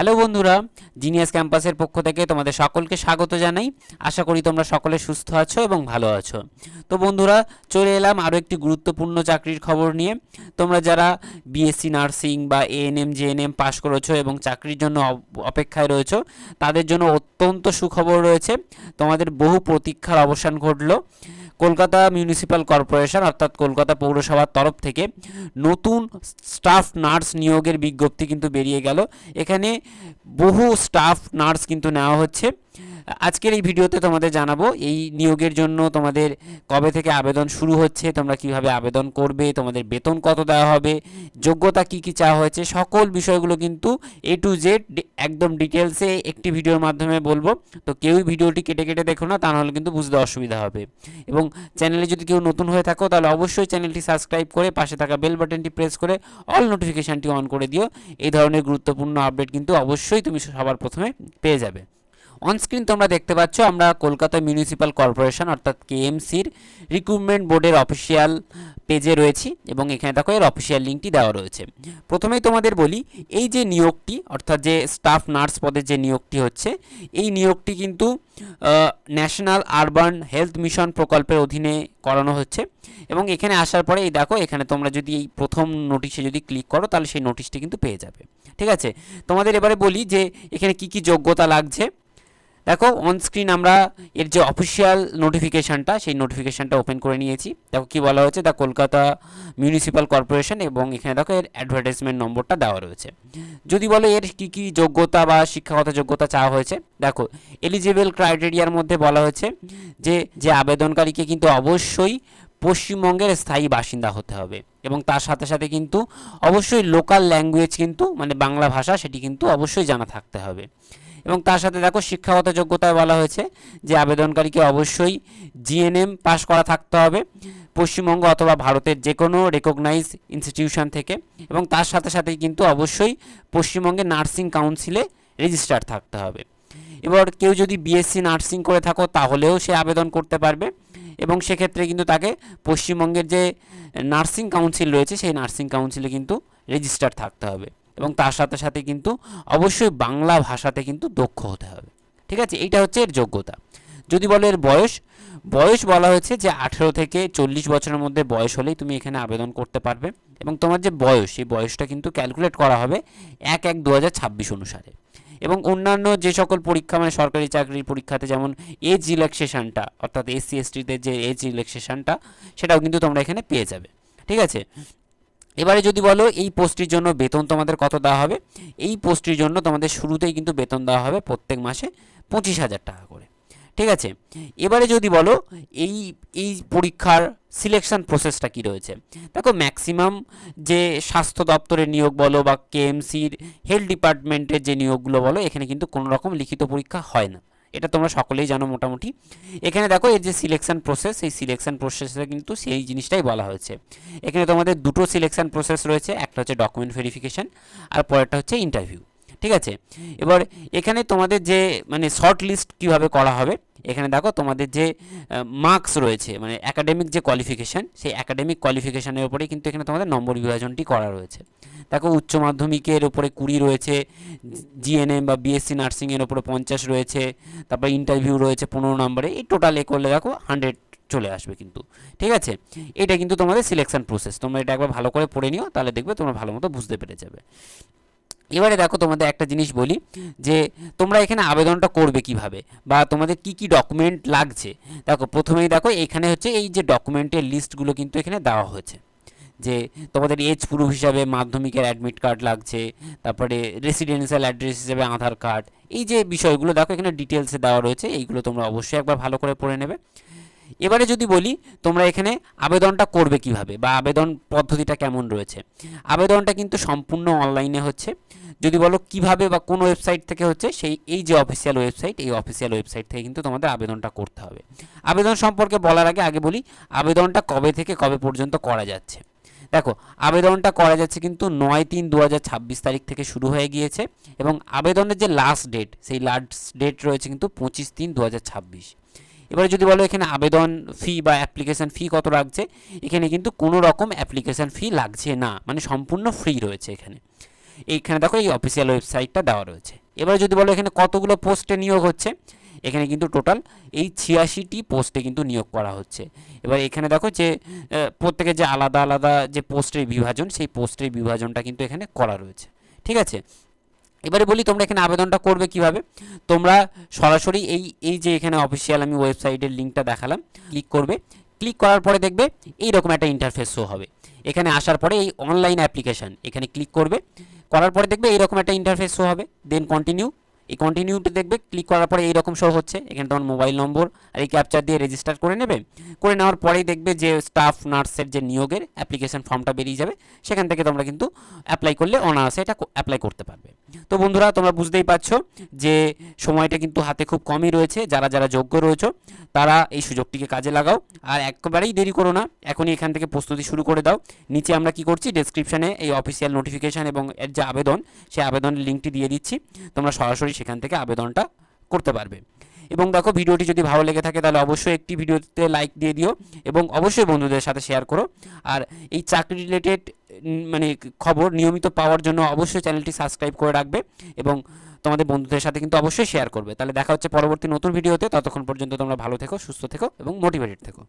Hello বন্ধুরা, genius ক্যাম্পাসের পক্ষ থেকে তোমাদের সকলকে স্বাগত জানাই। আশা করি তোমরা সকলে সুস্থ আছো এবং ভালো আছো। তো বন্ধুরা, চলে এলাম আরও একটি গুরুত্বপূর্ণ চাকরির খবর নিয়ে। তোমরা যারা বিএসসি নার্সিং বা এএনএম জেএনএম পাশ করেছো এবং চাকরির জন্য অপেক্ষায় রয়েছো, তাদের জন্য অত্যন্ত সুখবর রয়েছে। তোমাদের বহু প্রতীক্ষার অবসান ঘটলো। কলকাতা মিউনিসিপ্যাল কর্পোরেশন অর্থাৎ কলকাতা পৌরসভার তরফ থেকে নতুন স্টাফ নার্স নিয়োগের বিজ্ঞপ্তি কিন্তু বেরিয়ে গেল। এখানে বহু স্টাফ নার্স কিন্তু নেওয়া হচ্ছে। আজকের এই ভিডিওতে তোমাদের জানাবো এই নিয়োগের জন্য তোমাদের কবে থেকে আবেদন শুরু হচ্ছে, তোমরা কিভাবে আবেদন করবে, তোমাদের বেতন কত দেওয়া হবে, যোগ্যতা কি কি চাওয়া হয়েছে, সকল বিষয়গুলো কিন্তু A to Z একদম ডিটেলসে একটি ভিডিওর মাধ্যমে বলবো। তো কেউই ভিডিওটি কেটে কেটে দেখো না, তা নাহলে কিন্তু বুঝতে অসুবিধা হবে। এবং চ্যানেলে যদি কেউ নতুন হয়ে থাকো তাহলে অবশ্যই চ্যানেলটি সাবস্ক্রাইব করে পাশে থাকা বেল বাটনটি প্রেস করে অল নোটিফিকেশানটি অন করে দিও। এই ধরনের গুরুত্বপূর্ণ আপডেট কিন্তু অবশ্যই তুমি সবার প্রথমে পেয়ে যাবে। অনস্ক্রিন তোমরা দেখতে পাচ্ছ আমরা কলকাতা মিউনিসিপ্যাল কর্পোরেশন অর্থাৎ কেএমসির রিক্রুটমেন্ট বোর্ডের অফিসিয়াল পেজে রয়েছি এবং এখানে দেখো এর অফিসিয়াল লিঙ্কটি দেওয়া রয়েছে। প্রথমেই তোমাদের বলি, এই যে নিয়োগটি অর্থাৎ যে স্টাফ নার্স পদের যে নিয়োগটি হচ্ছে, এই নিয়োগটি কিন্তু ন্যাশনাল আরবান হেলথ মিশন প্রকল্পের অধীনে করানো হচ্ছে। এবং এখানে আসার পরে এই দেখো, এখানে তোমরা যদি এই প্রথম নোটিশে যদি ক্লিক করো তাহলে সেই নোটিশটি কিন্তু পেয়ে যাবে। ঠিক আছে, তোমাদের এবারে বলি যে এখানে কি কি যোগ্যতা লাগছে। দেখো অনস্ক্রিন আমরা এর যে অফিসিয়াল নোটিফিকেশানটা, সেই নোটিফিকেশানটা ওপেন করে নিয়েছি। দেখো কি বলা হয়েছে, দ্য কলকাতা মিউনিসিপ্যাল কর্পোরেশন, এবং এখানে দেখো এর অ্যাডভার্টাইজমেন্ট নম্বরটা দেওয়া রয়েছে। যদি বলো এর কি কি যোগ্যতা বা শিক্ষাগত যোগ্যতা চাওয়া হয়েছে, দেখো এলিজিবল ক্রাইটেরিয়ার মধ্যে বলা হয়েছে যে আবেদনকারীকে কিন্তু অবশ্যই পশ্চিমবঙ্গের স্থায়ী বাসিন্দা হতে হবে এবং তার সাথে সাথে কিন্তু অবশ্যই লোকাল ল্যাঙ্গুয়েজ কিন্তু মানে বাংলা ভাষা সেটি কিন্তু অবশ্যই জানা থাকতে হবে। এবং তার সাথে দেখো শিক্ষাগত যোগ্যতায় বলা হয়েছে যে আবেদনকারীকে অবশ্যই জিএনএম পাস করা থাকতে হবে পশ্চিমবঙ্গ অথবা ভারতের যে কোনো রেকগনাইজ ইনস্টিটিউশন থেকে, এবং তার সাথে সাথেই কিন্তু অবশ্যই পশ্চিমবঙ্গের নার্সিং কাউন্সিলে রেজিস্টার থাকতে হবে। এবার কেউ যদি বিএসসি নার্সিং করে থাকো তাহলেও সে আবেদন করতে পারবে এবং সেক্ষেত্রে কিন্তু তাকে পশ্চিমবঙ্গের যে নার্সিং কাউন্সিল রয়েছে সেই নার্সিং কাউন্সিলে কিন্তু রেজিস্টার থাকতে হবে এবং তার সাথে সাথে কিন্তু অবশ্যই বাংলা ভাষাতে কিন্তু দক্ষ হতে হবে। ঠিক আছে, এইটা হচ্ছে এর যোগ্যতা। যদি বলো এর বয়স বলা হয়েছে যে 18 থেকে 40 বছরের মধ্যে বয়স হলেই তুমি এখানে আবেদন করতে পারবে এবং তোমার যে বয়স সেই বয়সটা কিন্তু ক্যালকুলেট করা হবে 1/1/2026 অনুসারে। এবং অন্যান্য যে সকল পরীক্ষা মানে সরকারি চাকরির পরীক্ষাতে যেমন এজ রিল্যাক্সেশনটা অর্থাৎ এসসি এসটিদের যে এজ রিল্যাক্সেশনটা সেটাও কিন্তু তোমরা এখানে পেয়ে যাবে। ঠিক আছে, এবারে যদি বলো এই পোস্টটির জন্য বেতন তোমাদের কত দেওয়া হবে, এই পোস্টটির জন্য তোমাদের শুরুতেই কিন্তু বেতন দেওয়া হবে প্রত্যেক মাসে 25,000 টাকা করে। ঠিক আছে, এবারে যদি বলো এই পরীক্ষার সিলেকশন প্রসেসটা কি রয়েছে, দেখো ম্যাক্সিমাম যে স্বাস্থ্য দপ্তরের নিয়োগ বলো বা কেএমসির হেলথ ডিপার্টমেন্টের যে নিয়োগগুলো বলো, এখানে কিন্তু কোনো রকম লিখিত পরীক্ষা হয় না, এটা তোমরা সকলেই জানো মোটামুটি। এখানে দেখো এর যে সিলেকশন প্রসেস, সেই সিলেকশন প্রসেসে কিন্তু সেই জিনিসটাই বলা হয়েছে। এখানে তোমাদের দুটো সিলেকশন প্রসেস রয়েছে, একটা হচ্ছে ডকুমেন্ট ভেরিফিকেশান আর পরেরটা হচ্ছে ইন্টারভিউ। ঠিক আছে, এবার এখানে তোমাদের যে মানে শর্ট লিস্ট কীভাবে করা হবে, এখানে দেখো তোমাদের যে মার্কস রয়েছে মানে একাডেমিক যে কোয়ালিফিকেশান, সেই একাডেমিক কোয়ালিফিকেশানের উপরেই কিন্তু এখানে তোমাদের নম্বর বিভাজনটি করা রয়েছে। দেখো উচ্চ মাধ্যমিকের উপরে 20 রয়েছে, জিএনএম বা বিএসসি নার্সিংয়ের উপরে 50 রয়েছে, তারপর ইন্টারভিউ রয়েছে 15 নম্বরে, এই টোটাল এ করলে দেখো 100 চলে আসবে কিন্তু। ঠিক আছে, এটা কিন্তু তোমাদের সিলেকশন প্রসেস, তোমরা এটা একবার ভালো করে পড়ে নিও, তাহলে দেখবে তোমরা ভালো মতো বুঝতে পেরে যাবে। এবারে দেখো তোমাদের একটা জিনিস বলি যে তোমরা এখানে আবেদনটা করবে কিভাবে বা তোমাদের কি কি ডকুমেন্ট লাগছে। দেখো প্রথমেই দেখো এখানে হচ্ছে এই যে ডকুমেন্টের লিস্টগুলো কিন্তু এখানে দেওয়া হয়েছে, যে তোমাদের এজ প্রুফ হিসাবে মাধ্যমিকের অ্যাডমিট কার্ড লাগছে, তারপরে রেসিডেন্সিয়াল অ্যাড্রেস হিসাবে আধার কার্ড, এই যে বিষয়গুলো দেখো এখানে ডিটেলসে দেওয়া রয়েছে, এইগুলো তোমরা অবশ্যই একবার ভালো করে পড়ে নেবে। এবারে যদি বলি তোমরা এখানে আবেদনটা করবে কিভাবে বা আবেদন পদ্ধতিটা কেমন রয়েছে, আবেদনটা কিন্তু সম্পূর্ণ অনলাইনে হচ্ছে। যদি বলো কিভাবে বা কোন ওয়েবসাইট থেকে হচ্ছে, এই যে অফিসিয়াল ওয়েবসাইট, এই অফিসিয়াল ওয়েবসাইট থেকে কিন্তু তোমাদের আবেদনটা করতে হবে। আবেদন সম্পর্কে বলার আগে বলি আবেদনটা কবে থেকে কবে পর্যন্ত করা যাচ্ছে। দেখো আবেদনটা করা যাচ্ছে কিন্তু 9/3/2026 তারিখ থেকে শুরু হয়ে গিয়েছে এবং আবেদনের যে লাস্ট ডেট সেই লাস্ট ডেট রয়েছে কিন্তু 25/3/2026। এবারে যদি বলো এখানে আবেদন ফি বা অ্যাপ্লিকেশান ফি কত লাগছে, এখানে কিন্তু কোনো রকম অ্যাপ্লিকেশান ফি লাগছে না, মানে সম্পূর্ণ ফ্রি রয়েছে এখানে। এইখানে দেখো এই অফিসিয়াল ওয়েবসাইটটা দেওয়া রয়েছে। এবারে যদি বলো এখানে কতগুলো পোস্টে নিয়োগ হচ্ছে, এখানে কিন্তু টোটাল এই 86টি পোস্টে কিন্তু নিয়োগ করা হচ্ছে। এবার এখানে দেখো যে প্রত্যেকের যে আলাদা আলাদা যে পোস্টের বিভাজন, সেই পোস্টের বিভাজনটা কিন্তু এখানে করা রয়েছে। ঠিক আছে, এবারে বলি তোমরা এখানে আবেদনটা করবে কিভাবে। তোমরা সরাসরি এই যে এখানে অফিসিয়াল আমি ওয়েবসাইটের লিঙ্কটা দেখালাম, ক্লিক করবে। ক্লিক করার পরে দেখবে এইরকম একটা ইন্টারফেস শো হবে। এখানে আসার পরে এই অনলাইন অ্যাপ্লিকেশান এখানে ক্লিক করবে, করার পরে দেখবে এইরকম একটা ইন্টারফেস শো হবে। দেন কন্টিনিউ, এই কন্টিনিউতে দেখবে ক্লিক করার পরে এইরকম শো হচ্ছে। এখানে তোমার মোবাইল নম্বর আর এই ক্যাপচার দিয়ে রেজিস্টার করে নেবে। করে নেওয়ার পরেই দেখবে যে স্টাফ নার্সের যে নিয়োগের অ্যাপ্লিকেশন ফর্মটা বেরিয়ে যাবে। সেখান থেকে তোমরা কিন্তু অ্যাপ্লাই করলে অনায়াসে এটা অ্যাপ্লাই করতে পারবে। তো বন্ধুরা তোমরা বুঝতেই পারছো যে সময়টা কিন্তু হাতে খুব কমই রয়েছে। যারা যারা যোগ্য রয়েছে তারা এই সুযোগটিকে কাজে লাগাও, আর একেবারেই দেরি করো না, এখনই এখান থেকে প্রস্তুতি শুরু করে দাও। নিচে আমরা কি করছি, ডেসক্রিপশানে এই অফিসিয়াল নোটিফিকেশান এবং এর যে আবেদন, সেই আবেদনের লিঙ্কটি দিয়ে দিচ্ছি। তোমরা সরাসরি সেখান থেকে আবেদনটা করতে পারবে। এবং দেখো ভিডিওটি যদি ভালো লেগে থাকে তাহলে অবশ্যই একটি ভিডিওতে লাইক দিয়ে দিও এবং অবশ্যই বন্ধুদের সাথে শেয়ার করো। আর এই চাকরি রিলেটেড মানে খবর নিয়মিত পাওয়ার জন্য অবশ্যই চ্যানেলটি সাবস্ক্রাইব করে রাখবে এবং তোমাদের বন্ধুদের সাথে কিন্তু অবশ্যই শেয়ার করবে। তাহলে দেখা হচ্ছে পরবর্তী নতুন ভিডিওতে। ততক্ষণ পর্যন্ত তোমরা ভালো থেকো, সুস্থ থেকো এবং মোটিভেটেড থেকো।